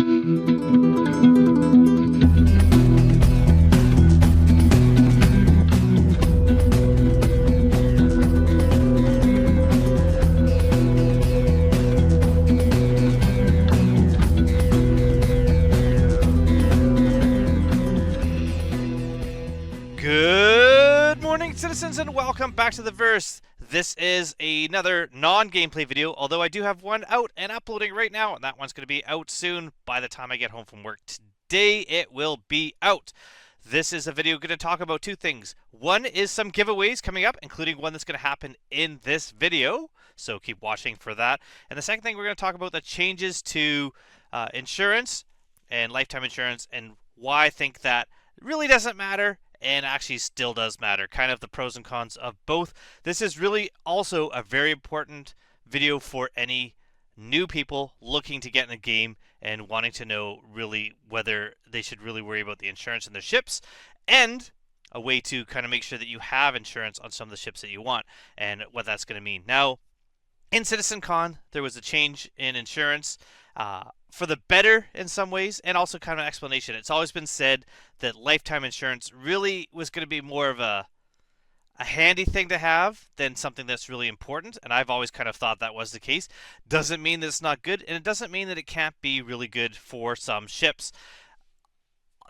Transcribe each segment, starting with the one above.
Good morning, citizens, and welcome back to The Verse. This is another non-gameplay video, although I do have one out and uploading right now, and that one's going to be out soon. By the time I get home from work today, it will be out. This is a video going to talk about two things. One is some giveaways coming up, including one that's going to happen in this video, so keep watching for that. And the second thing, we're going to talk about the changes to insurance and lifetime insurance and why I think that really doesn't matter and actually still does matter, kind of the pros and cons of both. This is really also a very important video for any new people looking to get in the game and wanting to know really whether they should really worry about the insurance in their ships, and a way to kind of make sure that you have insurance on some of the ships that you want and what that's going to mean. Now, in CitizenCon, there was a change in insurance for the better in some ways, and also kind of an explanation. It's always been said that lifetime insurance really was going to be more of a handy thing to have than something that's really important, and I've always kind of thought that was the case. Doesn't mean that it's not good, and it doesn't mean that it can't be really good for some ships.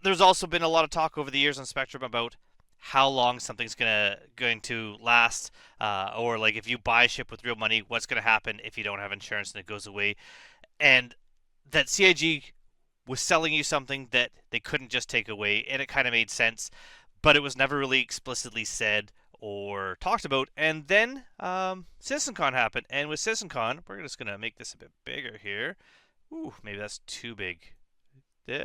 There's also been a lot of talk over the years on Spectrum about how long something's going to last, or like if you buy a ship with real money, what's going to happen if you don't have insurance and it goes away, and that CIG was selling you something that they couldn't just take away, and it kind of made sense, but it was never really explicitly said or talked about. And then CitizenCon happened, and with CitizenCon, we're just going to make this a bit bigger here. Ooh, maybe that's too big. There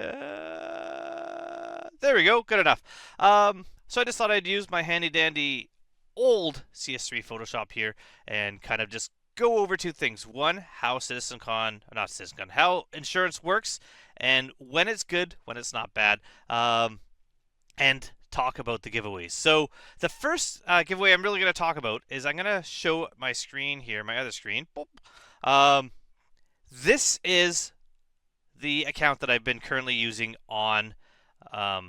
we go, good enough. So I just thought I'd use my handy dandy old CS3 Photoshop here and kind of just go over two things. One, how how insurance works, and when it's good, when it's not bad, and talk about the giveaways. So the first giveaway I'm really going to talk about is I'm going to show my screen here, my other screen. This is the account that I've been currently using on my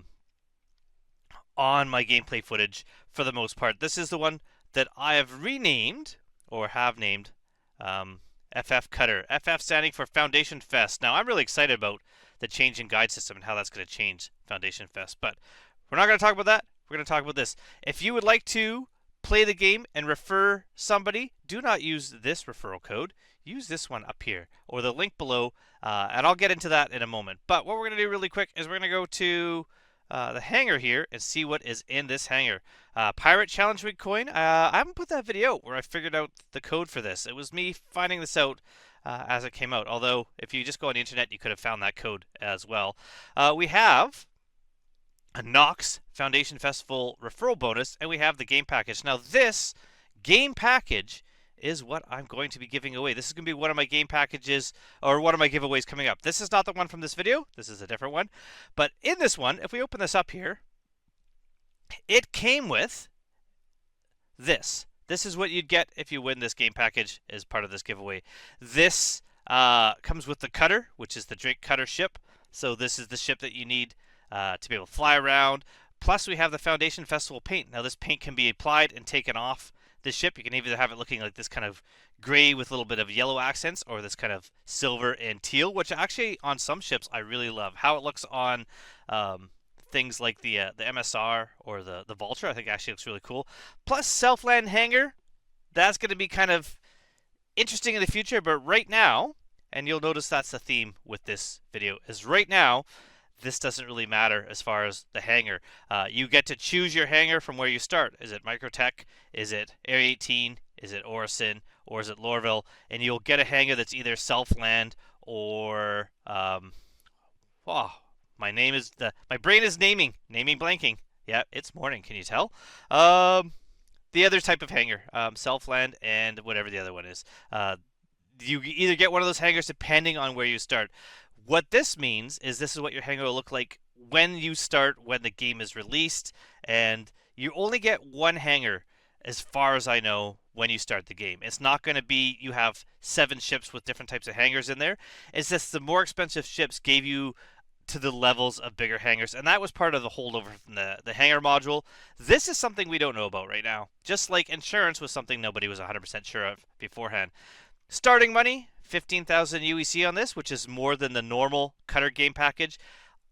gameplay footage for the most part. This is the one that I have renamed, or have named, FF Cutter. FF standing for Foundation Fest. Now, I'm really excited about the change in guide system and how that's going to change Foundation Fest, but we're not going to talk about that. We're going to talk about this. If you would like to play the game and refer somebody, do not use this referral code. Use this one up here, or the link below, and I'll get into that in a moment. But what we're going to do really quick is we're going to go to the hangar here and see what is in this hangar. Pirate Challenge Week coin. I haven't put that video out where I figured out the code for this. It was me finding this out as it came out. Although, if you just go on the internet, you could have found that code as well. We have a Nox Foundation Festival referral bonus, and we have the game package. Now, this game package is what I'm going to be giving away. This is going to be one of my game packages, or one of my giveaways coming up. This is not the one from this video. This is a different one. But in this one, if we open this up here, it came with this. This is what you'd get if you win this game package as part of this giveaway. This comes with the cutter, which is the Drake Cutter ship. So this is the ship that you need to be able to fly around. Plus, we have the Foundation Festival paint. Now, this paint can be applied and taken off this ship. You can either have it looking like this kind of gray with a little bit of yellow accents, or this kind of silver and teal, which actually on some ships I really love. How it looks on things like the MSR or the Vulture, I think actually looks really cool. Plus, Self-Land Hangar, that's going to be kind of interesting in the future, but right now, and you'll notice that's the theme with this video, is right now, this doesn't really matter as far as the hangar. You get to choose your hangar from where you start. Is it Microtech? Is it Area 18? Is it Orison? Or is it Lorville? And you'll get a hangar that's either Self-Land or my brain is naming blanking. Yeah, it's morning. Can you tell? The other type of hangar, Self-Land and whatever the other one is. You either get one of those hangars depending on where you start. What this means is this is what your hangar will look like when you start, when the game is released, and you only get one hangar as far as I know, when you start the game. It's not going to be you have 7 ships with different types of hangars in there. It's just the more expensive ships gave you to the levels of bigger hangars, and that was part of the holdover from the hangar module. This is something we don't know about right now. Just like insurance was something nobody was 100% sure of beforehand. Starting money, 15,000 UEC on this, which is more than the normal Cutter game package.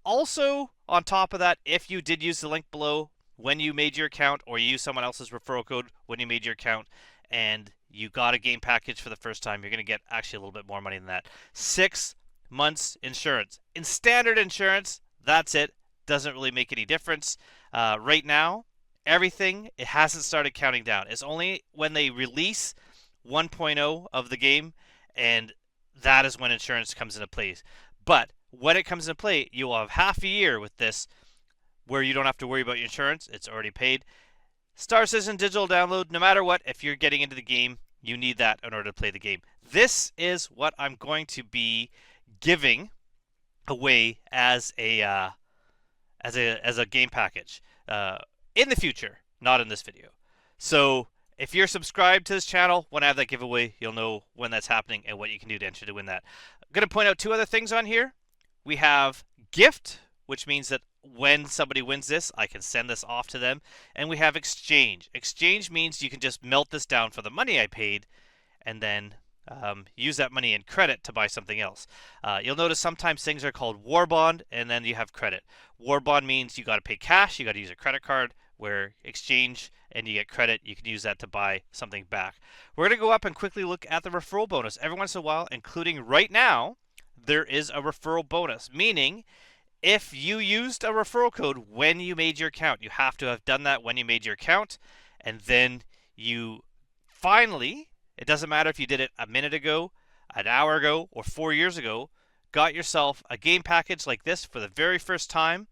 Also, on top of that, if you did use the link below when you made your account, or you used someone else's referral code when you made your account, and you got a game package for the first time, you're going to get actually a little bit more money than that. 6 months insurance. In standard insurance, that's it. Doesn't really make any difference. Right now, everything, it hasn't started counting down. It's only when they release 1.0 of the game, and that is when insurance comes into place. But when it comes into play, you will have half a year with this where you don't have to worry about your insurance. It's already paid. Star Citizen digital download, no matter what, if you're getting into the game, you need that in order to play the game. This is what I'm going to be giving away as a game package in the future, not in this video. So if you're subscribed to this channel, when I have that giveaway, you'll know when that's happening and what you can do to enter to win that. I'm going to point out 2 other things on here. We have gift, which means that when somebody wins this, I can send this off to them. And we have exchange. Exchange means you can just melt this down for the money I paid and then use that money in credit to buy something else. You'll notice sometimes things are called war bond, and then you have credit. War bond means you got to pay cash, you got to use a credit card, where exchange and you get credit, you can use that to buy something back. We're going to go up and quickly look at the referral bonus. Every once in a while, including right now, there is a referral bonus, meaning if you used a referral code when you made your account, you have to have done that when you made your account, and then you finally, it doesn't matter if you did it a minute ago, an hour ago, or 4 years ago, got yourself a game package like this for the very first time.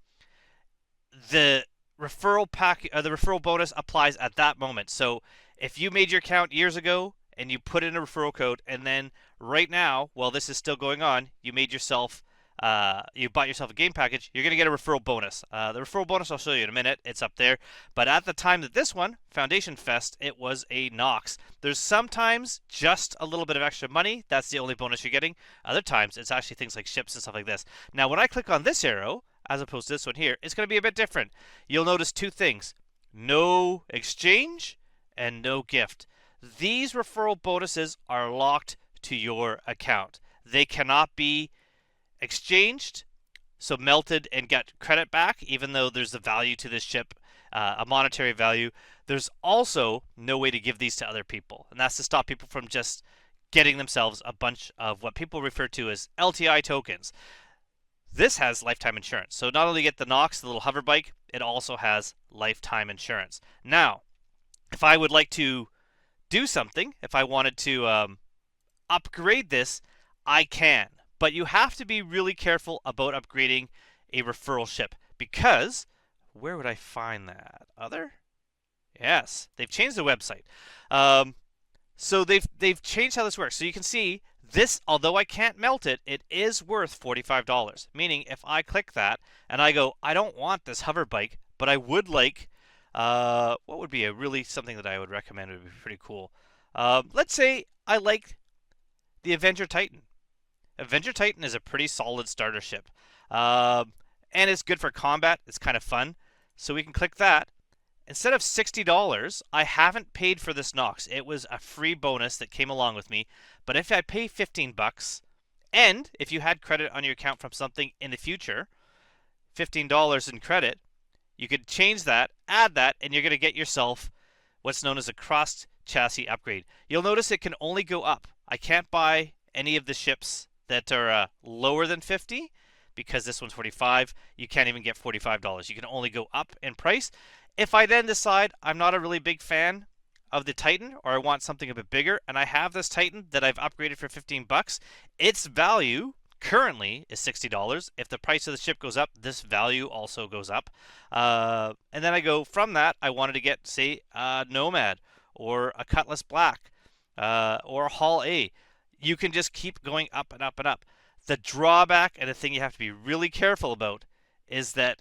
The referral bonus applies at that moment. So if you made your account years ago and you put in a referral code, and then right now, while this is still going on, you bought yourself a game package, you're going to get a referral bonus. The referral bonus I'll show you in a minute. It's up there. But at the time that this one, Foundation Fest, it was a Nox. There's sometimes just a little bit of extra money. That's the only bonus you're getting. Other times, it's actually things like ships and stuff like this. Now, when I click on this arrow, as opposed to this one here, it's going to be a bit different. You'll notice 2 things. No exchange and no gift. These referral bonuses are locked to your account. They cannot be exchanged, so melted and get credit back, even though there's a value to this ship, a monetary value. There's also no way to give these to other people, and that's to stop people from just getting themselves a bunch of what people refer to as LTI tokens. This has lifetime insurance, so not only get the Nox, the little hover bike, it also has lifetime insurance. Now, if I would like to do something, if I wanted to upgrade this, I can. But you have to be really careful about upgrading a referral ship, because where would I find that? Other? Yes, they've changed the website. So they've changed how this works. So you can see this, although I can't melt it, it is worth $45. Meaning if I click that and I go, I don't want this hover bike, but I would like, what would be something that I would recommend? It would be pretty cool. Let's say I like the Avenger Titan. Avenger Titan is a pretty solid starter ship. And it's good for combat. It's kind of fun. So we can click that. Instead of $60, I haven't paid for this Nox. It was a free bonus that came along with me. But if I pay $15, and if you had credit on your account from something in the future, $15 in credit, you could change that, add that, and you're going to get yourself what's known as a cross chassis upgrade. You'll notice it can only go up. I can't buy any of the ships that are lower than 50 because this one's 45. You can't even get $45. You can only go up in price. If I then decide I'm not a really big fan of the Titan, or I want something a bit bigger, and I have this Titan that I've upgraded for $15, its value currently is $60. If the price of the ship goes up, this value also goes up. And then I go from that, I wanted to get, say, a Nomad, or a Cutlass Black, or a Hull A. You can just keep going up and up and up. The drawback, and the thing you have to be really careful about, is that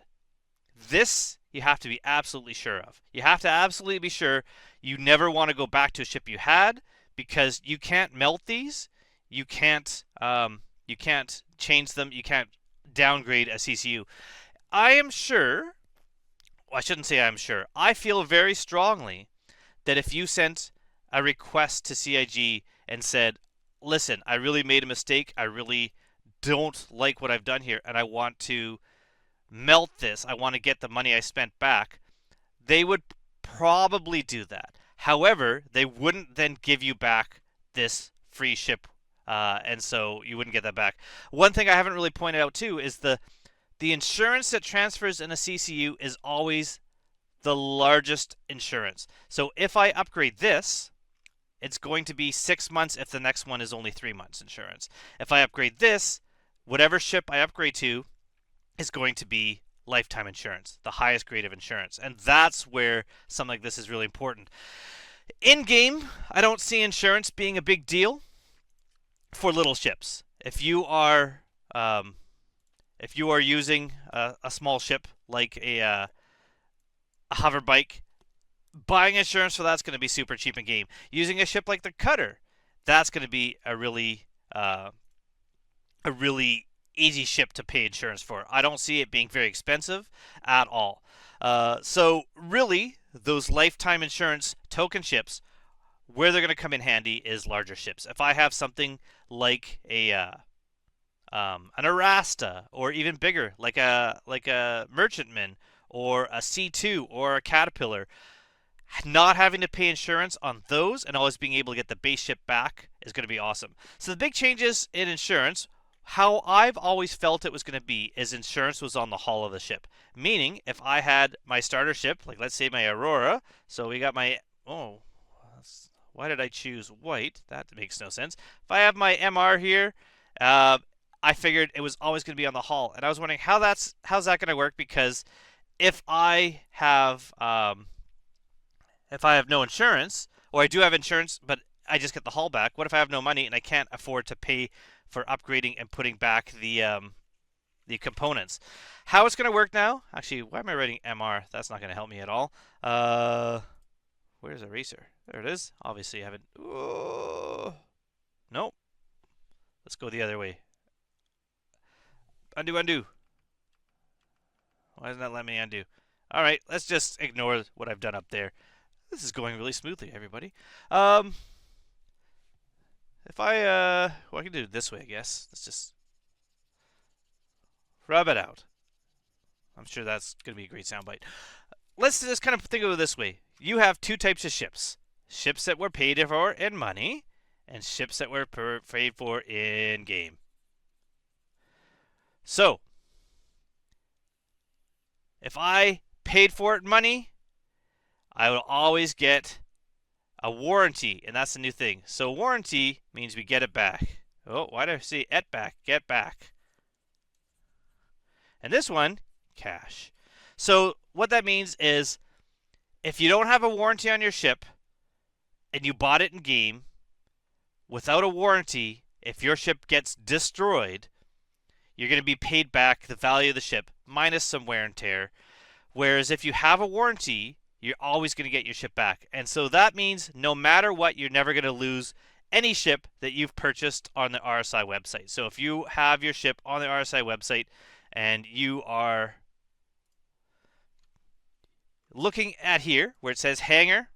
this you have to be absolutely sure of. You have to absolutely be sure you never want to go back to a ship you had, because you can't melt these. You can't change them. You can't downgrade a CCU. I am sure. Well, I shouldn't say I'm sure. I feel very strongly that if you sent a request to CIG and said, listen, I really made a mistake. I really don't like what I've done here, and I want to melt this. I want to get the money I spent back. They would probably do that. However, they wouldn't then give you back this free ship, and so you wouldn't get that back. One thing I haven't really pointed out too is the insurance that transfers in a CCU is always the largest insurance. So if I upgrade this, it's going to be 6 months if the next one is only 3 months insurance. If I upgrade this, whatever ship I upgrade to is going to be lifetime insurance, the highest grade of insurance. And that's where something like this is really important. In game, I don't see insurance being a big deal for little ships. If you are using a small ship like a hover bike, buying insurance for that's going to be super cheap in game. Using a ship like the Cutter, that's going to be a really easy ship to pay insurance for. I don't see it being very expensive at all. So really, those lifetime insurance token ships, where they're going to come in handy is larger ships. If I have something like an Arasta, or even bigger, like a Merchantman, or a C2, or a Caterpillar, not having to pay insurance on those and always being able to get the base ship back is going to be awesome. So the big changes in insurance, how I've always felt it was going to be, is insurance was on the hull of the ship. Meaning, if I had my starter ship, like let's say my Aurora, so we got my, why did I choose white? That makes no sense. If I have my MR here, I figured it was always going to be on the hull. And I was wondering how's that going to work, because if I have no insurance, or I do have insurance, but I just get the hull back, what if I have no money and I can't afford to pay for upgrading and putting back the components? How it's going to work now? Actually, why am I writing MR? That's not going to help me at all. Where's Eraser? There it is. Obviously, I haven't. Nope. Let's go the other way. Undo. Why doesn't that let me undo? All right, let's just ignore what I've done up there. This is going really smoothly, everybody. If I I can do it this way, I guess. Let's just rub it out. I'm sure that's going to be a great soundbite. Let's just kind of think of it this way. You have two types of ships. Ships that were paid for in money, and ships that were paid for in game. So, if I paid for it in money, I will always get a warranty, and that's the new thing. So warranty means we get it back. Oh, why did I say et back? Get back. And this one, cash. So what that means is, if you don't have a warranty on your ship, and you bought it in game, without a warranty, if your ship gets destroyed, you're going to be paid back the value of the ship, minus some wear and tear. Whereas if you have a warranty, you're always going to get your ship back. And so that means no matter what, you're never going to lose any ship that you've purchased on the RSI website. So if you have your ship on the RSI website and you are looking at here where it says hangar,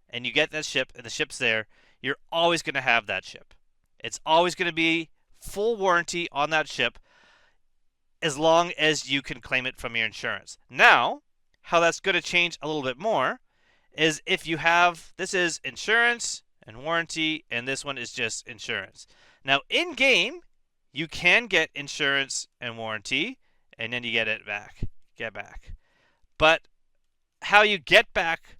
and you get that ship and the ship's there, you're always going to have that ship. It's always going to be full warranty on that ship as long as you can claim it from your insurance. Now, how that's going to change a little bit more is if you have, this is insurance and warranty, and this one is just insurance. Now, in game, you can get insurance and warranty, and then you get it back. But how you get back,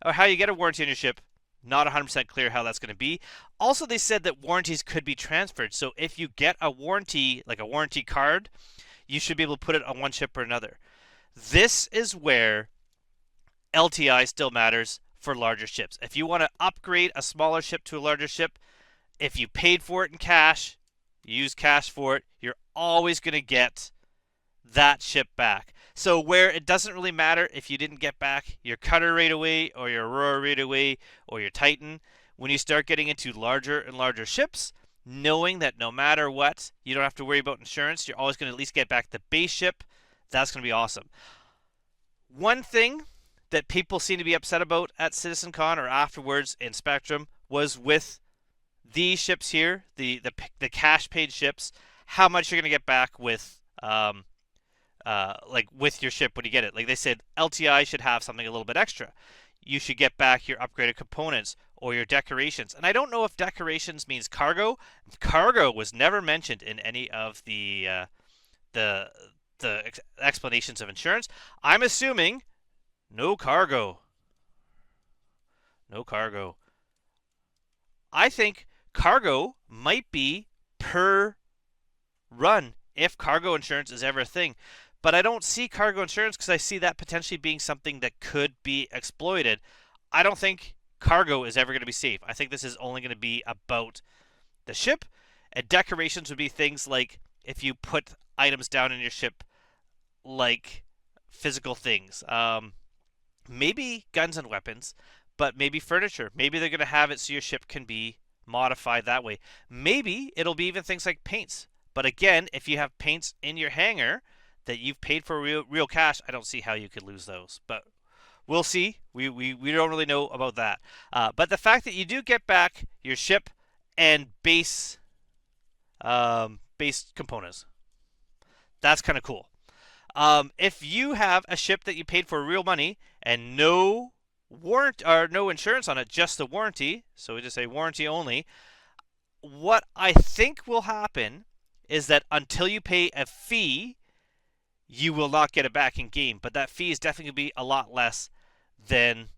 or how you get a warranty on your ship, not 100% clear how that's going to be. Also, they said that warranties could be transferred. So if you get a warranty, like a warranty card, you should be able to put it on one ship or another. This is where LTI still matters for larger ships. If you want to upgrade a smaller ship to a larger ship, if you paid for it in cash, you use cash for it, you're always going to get that ship back. So where it doesn't really matter if you didn't get back your cutter right away or your Aurora right away or your Titan, when you start getting into larger and larger ships, knowing that no matter what, you don't have to worry about insurance, you're always going to at least get back the base ship, that's going to be awesome. One thing that people seem to be upset about at CitizenCon or afterwards in Spectrum was with these ships here, the cash paid ships, how much you're going to get back with like with your ship when you get it. Like they said, LTI should have something a little bit extra. You should get back your upgraded components or your decorations. And I don't know if decorations means cargo. Cargo was never mentioned in any of the explanations of insurance. I'm assuming no cargo. No cargo. I think cargo might be per run if cargo insurance is ever a thing. But I don't see cargo insurance because I see that potentially being something that could be exploited. I don't think cargo is ever going to be safe. I think this is only going to be about the ship. And decorations would be things like if you put items down in your ship, like physical things. Maybe guns and weapons, but maybe furniture. Maybe they're going to have it so your ship can be modified that way. Maybe it'll be even things like paints. But again, if you have paints in your hangar that you've paid for real cash, I don't see how you could lose those. But we'll see. We don't really know about that. But the fact that you do get back your ship and base components, that's kind of cool. If you have a ship that you paid for real money and no warrant or no insurance on it, just the warranty, so we just say warranty only, what I think will happen is that until you pay a fee, you will not get it back in game. But that fee is definitely going to be a lot less than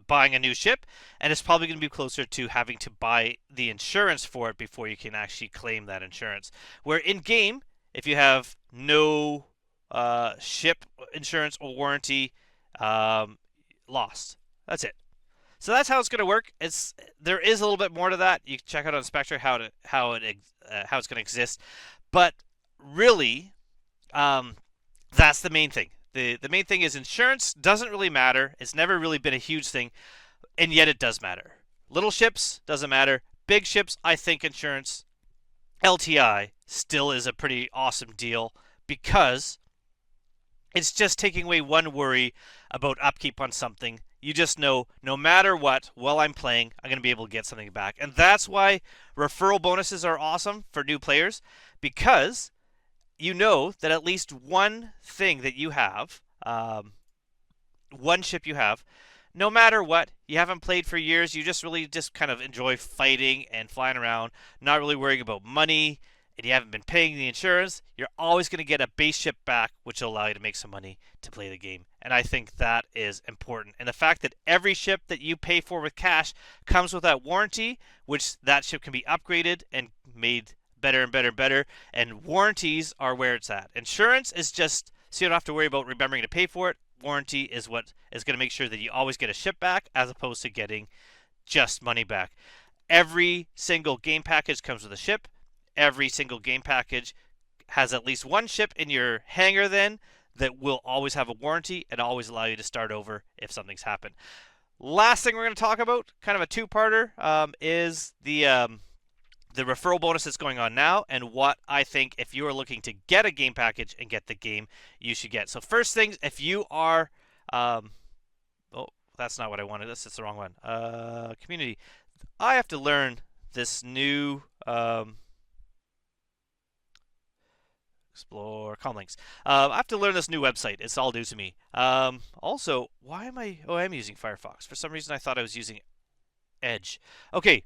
buying a new ship, and it's probably going to be closer to having to buy the insurance for it before you can actually claim that insurance. Where in game, if you have no ship insurance or warranty, lost. That's it. So that's how it's going to work. There is a little bit more to that. You can check out on Spectre how it's going to exist, but really, that's the main thing. The main thing is insurance doesn't really matter. It's never really been a huge thing, and yet it does matter. Little ships doesn't matter. Big ships, I think insurance, LTI still is a pretty awesome deal because it's just taking away one worry about upkeep on something. You just know no matter what, while I'm playing, I'm going to be able to get something back. And that's why referral bonuses are awesome for new players, because you know that at least one thing that you have, one ship you have, no matter what, you haven't played for years, you just kind of enjoy fighting and flying around, not really worrying about money, and you haven't been paying the insurance, you're always going to get a base ship back, which will allow you to make some money to play the game. And I think that is important. And the fact that every ship that you pay for with cash comes with that warranty, which that ship can be upgraded and made better and better and better. And warranties are where it's at. Insurance is just so you don't have to worry about remembering to pay for it. Warranty is what is going to make sure that you always get a ship back as opposed to getting just money back. Every single game package comes with a ship. Every single game package has at least one ship in your hangar then that will always have a warranty and always allow you to start over if something's happened. Last thing we're going to talk about, kind of a two-parter, is the referral bonus that's going on now and what I think if you are looking to get a game package and get the game, you should get. So first things, if you are... oh, that's not what I wanted. That's the wrong one. Community. I have to learn this new... Explore comlinks. I have to learn this new website. It's all new to me. Also, why am I... Oh, I'm using Firefox. For some reason, I thought I was using Edge. Okay.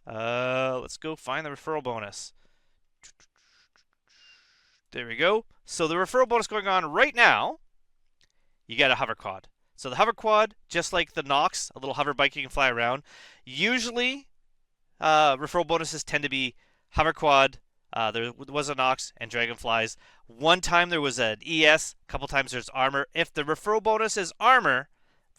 Let's go find the referral bonus. There we go. So the referral bonus going on right now, you get a hover quad. So the hover quad, just like the Nox, a little hover bike you can fly around. Usually, referral bonuses tend to be hover quad. There was a Nox and Dragonflies. One time there was an ES. A couple times there's armor. If the referral bonus is armor,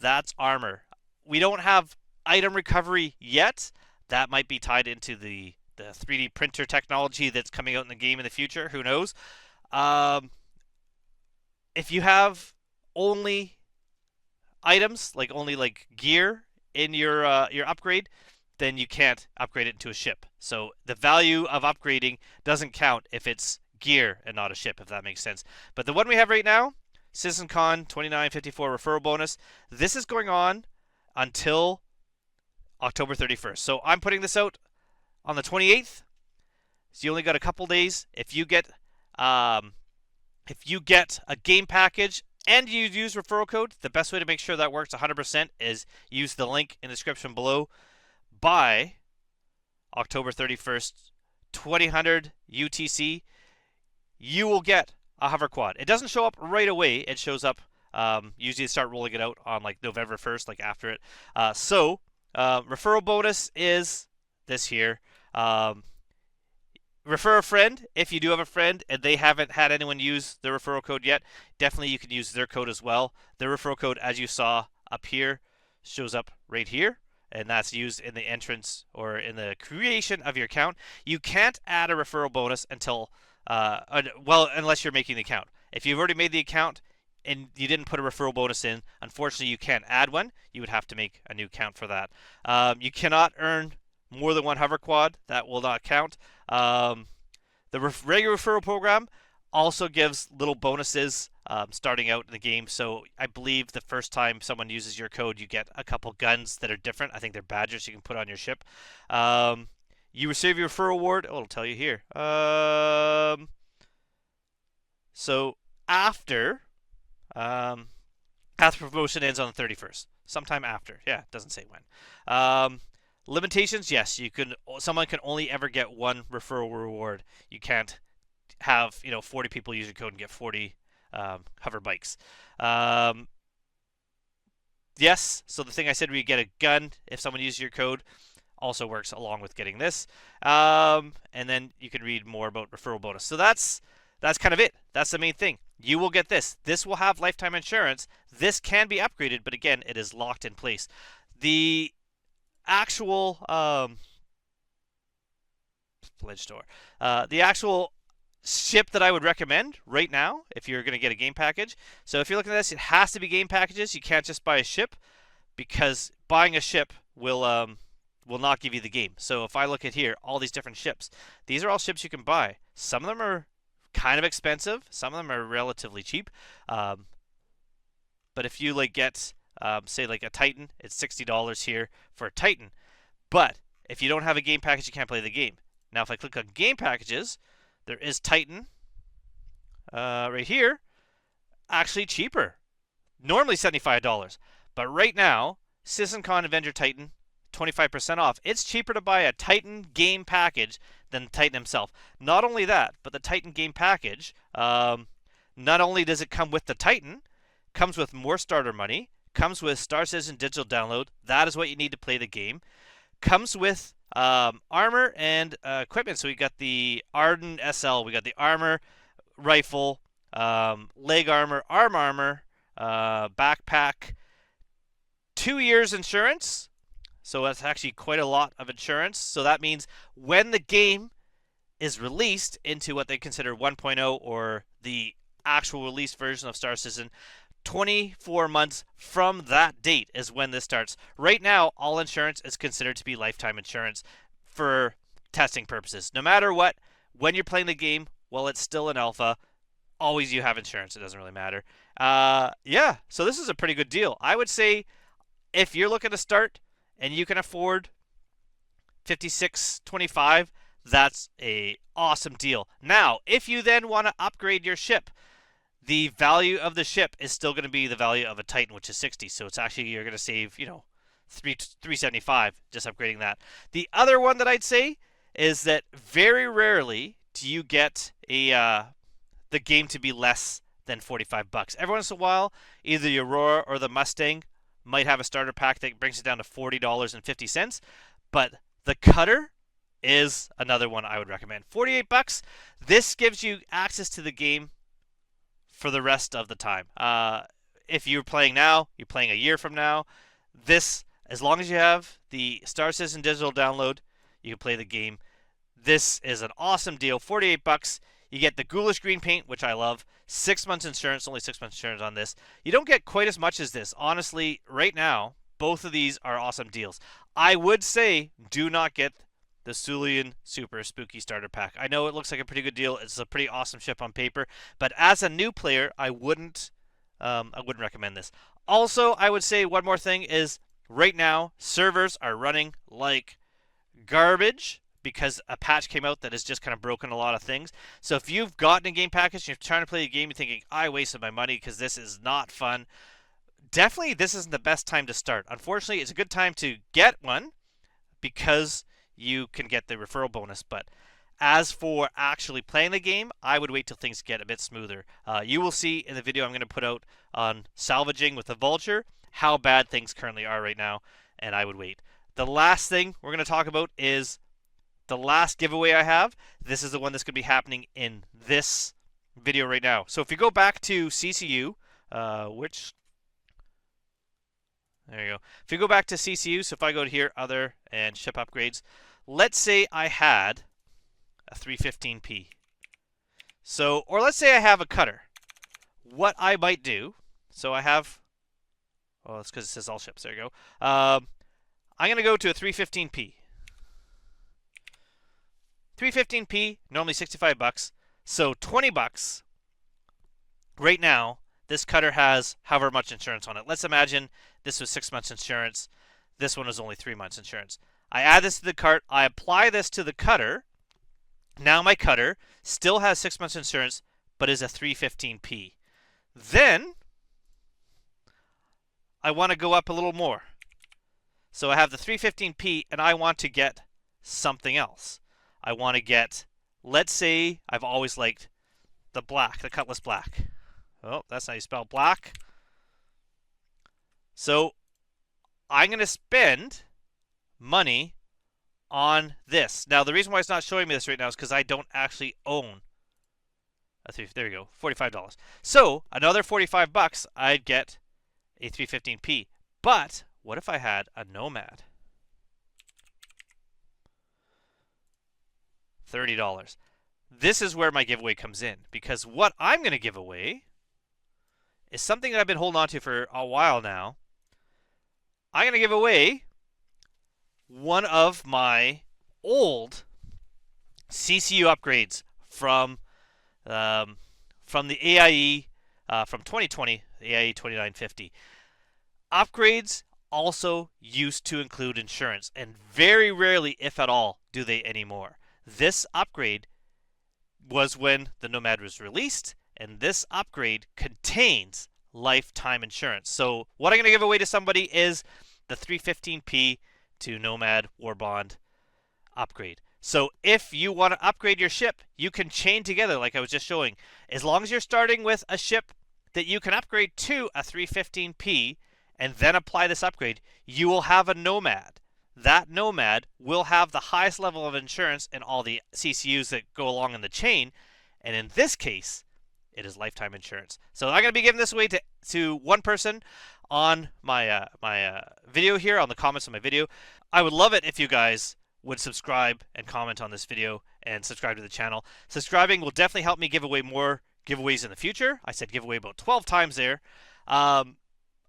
that's armor. We don't have item recovery yet. That might be tied into the 3D printer technology that's coming out in the game in the future. Who knows? Um, if you have only items, like only like gear in your upgrade, then you can't upgrade it into a ship. So the value of upgrading doesn't count if it's gear and not a ship, if that makes sense. But the one we have right now, CitizenCon 2954 referral bonus, this is going on until October 31st. So I'm putting this out on the 28th. So you only got a couple days. Um, if you get a game package and you use referral code, the best way to make sure that works 100% is use the link in the description below. By October 31st, 2000 UTC, you will get a hover quad. It doesn't show up right away. It shows up, usually start rolling it out on like November 1st, like after it. Referral bonus is this here. Refer a friend. If you do have a friend and they haven't had anyone use the referral code yet, definitely you can use their code as well. The referral code, as you saw up here, shows up right here, and that's used in the entrance or in the creation of your account. You can't add a referral bonus until, unless you're making the account. If you've already made the account and you didn't put a referral bonus in, unfortunately you can't add one. You would have to make a new account for that. You cannot earn more than one hover quad. That will not count. The regular referral program also gives little bonuses starting out in the game. So I believe the first time someone uses your code, you get a couple guns that are different. I think they're badges you can put on your ship. You receive your referral award. Oh, it'll tell you here. So after promotion ends on the 31st, sometime after. Yeah, it doesn't say when. Limitations, yes, someone can only ever get one referral reward. You can't have 40 people use your code and get 40 hover bikes. Yes, so the thing I said, where you get a gun if someone uses your code, also works along with getting this. And then you can read more about referral bonus. So that's kind of it. That's the main thing. You will get this. This will have lifetime insurance. This can be upgraded, but again, it is locked in place. The actual pledge store, the actual ship that I would recommend right now if you're going to get a game package. So if you're looking at this, it has to be game packages. You can't just buy a ship, because buying a ship will not give you the game. So if I look at here, all these different ships, these are all ships you can buy. Some of them are kind of expensive. Some of them are relatively cheap. But if you get say like a Titan, it's $60 here for a Titan. But if you don't have a game package, you can't play the game. Now if I click on game packages, there is Titan right here, actually cheaper. Normally $75, but right now, CitizenCon Avenger Titan, 25% off. It's cheaper to buy a Titan game package than Titan himself. Not only that, but the Titan game package, not only does it come with the Titan, comes with more starter money, comes with Star Citizen digital download. That is what you need to play the game. Comes with armor and equipment. So we got the Arden SL, we got the armor, rifle, leg armor, arm armor, backpack, 2 years insurance. So that's actually quite a lot of insurance. So that means when the game is released into what they consider 1.0 or the actual release version of Star Citizen, 24 months from that date is when this starts. Right now, all insurance is considered to be lifetime insurance for testing purposes. No matter what, when you're playing the game, while it's still in alpha, always you have insurance. It doesn't really matter. Yeah, so this is a pretty good deal. I would say if you're looking to start and you can afford $56.25, that's a awesome deal. Now, if you then want to upgrade your ship, the value of the ship is still going to be the value of a Titan, which is 60. So it's actually, you're going to save, $375 just upgrading that. The other one that I'd say is that very rarely do you get the game to be less than $45. Every once in a while, either the Aurora or the Mustang might have a starter pack that brings it down to $40.50. But the Cutter is another one I would recommend. $48. This gives you access to the game for the rest of the time. If you're playing now, you're playing a year from now. This, as long as you have the Star Citizen digital download, you can play the game. This is an awesome deal. $48. You get the ghoulish green paint, which I love. 6 months insurance, only 6 months insurance on this. You don't get quite as much as this. Honestly, right now, both of these are awesome deals. I would say do not get the Sulian Super Spooky Starter Pack. I know it looks like a pretty good deal. It's a pretty awesome ship on paper, but as a new player, I wouldn't recommend this. Also, I would say one more thing is right now servers are running like garbage because a patch came out that has just kind of broken a lot of things. So if you've gotten a game package and you're trying to play a game, you're thinking, I wasted my money because this is not fun. Definitely, this isn't the best time to start. Unfortunately, it's a good time to get one because you can get the referral bonus. But as for actually playing the game, I would wait till things get a bit smoother. You will see in the video I'm going to put out on salvaging with the Vulture how bad things currently are right now, and I would wait. The last thing we're going to talk about is the last giveaway I have. This is the one that's going to be happening in this video right now. So if you go back to CCU, there you go. If you go back to CCU, so if I go to here, other, and ship upgrades, let's say I had a 315p. So, or let's say I have a cutter. What I might do, so I have, oh, it's because it says all ships. There you go. I'm going to go to a 315p. 315p, normally 65 bucks. So 20 bucks. Right now, this cutter has however much insurance on it. Let's imagine this was 6 months insurance. This one was only 3 months insurance. I add this to the cart. I apply this to the cutter. Now my cutter still has 6 months insurance, but is a 315p. Then I want to go up a little more. So I have the 315p, and I want to get something else. I want to get, let's say, I've always liked the black, the Cutlass Black. Oh, that's how you spell black. So I'm going to spend money on this. Now, the reason why it's not showing me this right now is because I don't actually own a there you go, $45. So another 45 bucks, I'd get a 315p. But what if I had a Nomad? $30. This is where my giveaway comes in, because what I'm going to give away is something that I've been holding on to for a while now. I'm going to give away one of my old CCU upgrades from the AIE from 2020, the AIE 2950. Upgrades also used to include insurance, and very rarely, if at all, do they anymore. This upgrade was when the Nomad was released, and this upgrade contains lifetime insurance. So what I'm going to give away to somebody is the 315p to Nomad Warbond upgrade. So if you want to upgrade your ship, you can chain together like I was just showing. As long as you're starting with a ship that you can upgrade to a 315p and then apply this upgrade, you will have a Nomad. That Nomad will have the highest level of insurance in all the CCUs that go along in the chain, and in this case, it is lifetime insurance. So I'm going to be giving this away to one person on my video here, on the comments on my video. I would love it if you guys would subscribe and comment on this video and subscribe to the channel. Subscribing will definitely help me give away more giveaways in the future. I said giveaway about 12 times there. I'm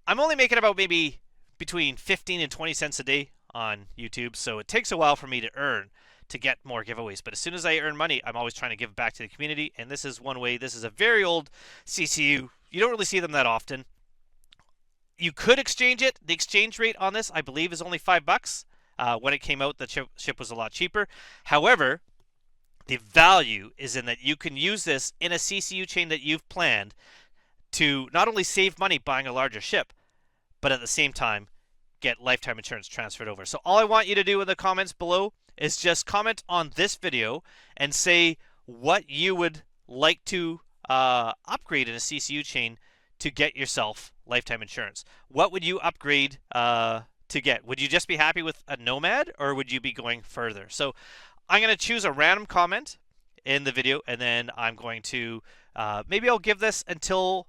only making about maybe between 15 and 20 cents a day on YouTube, so it takes a while for me to earn to get more giveaways. But as soon as I earn money, I'm always trying to give back to the community, and this is one way. This is a very old CCU. You don't really see them that often. You could exchange it. The exchange rate on this, I believe, is only $5. When it came out, the ship was a lot cheaper. However, the value is in that you can use this in a CCU chain that you've planned to not only save money buying a larger ship, but at the same time, get lifetime insurance transferred over. So all I want you to do in the comments below is just comment on this video and say what you would like to upgrade in a CCU chain to get yourself lifetime insurance. What would you upgrade to get? Would you just be happy with a Nomad, or would you be going further? So I'm going to choose a random comment in the video, and then I'm going to maybe I'll give this until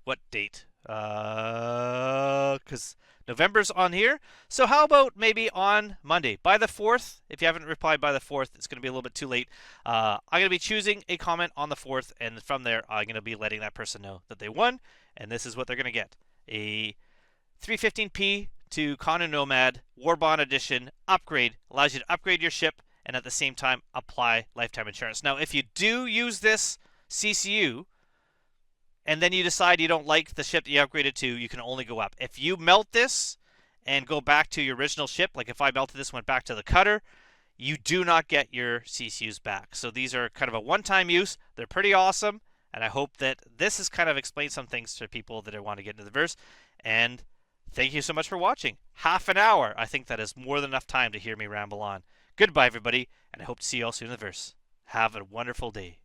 what date? Because November's on here. So how about maybe on Monday, by the 4th? If you haven't replied by the 4th, it's going to be a little bit too late. I'm going to be choosing a comment on the 4th, and from there, I'm going to be letting that person know that they won, and this is what they're going to get. A 315p to Condo Nomad Warbond Edition upgrade. Allows you to upgrade your ship and at the same time apply lifetime insurance. Now, if you do use this CCU, and then you decide you don't like the ship that you upgraded to, you can only go up. If you melt this and go back to your original ship, like if I melted this, went back to the cutter, you do not get your CCUs back. So these are kind of a one-time use. They're pretty awesome, and I hope that this has kind of explained some things to people that want to get into the verse. And thank you so much for watching. Half an hour. I think that is more than enough time to hear me ramble on. Goodbye, everybody, and I hope to see you all soon in the verse. Have a wonderful day.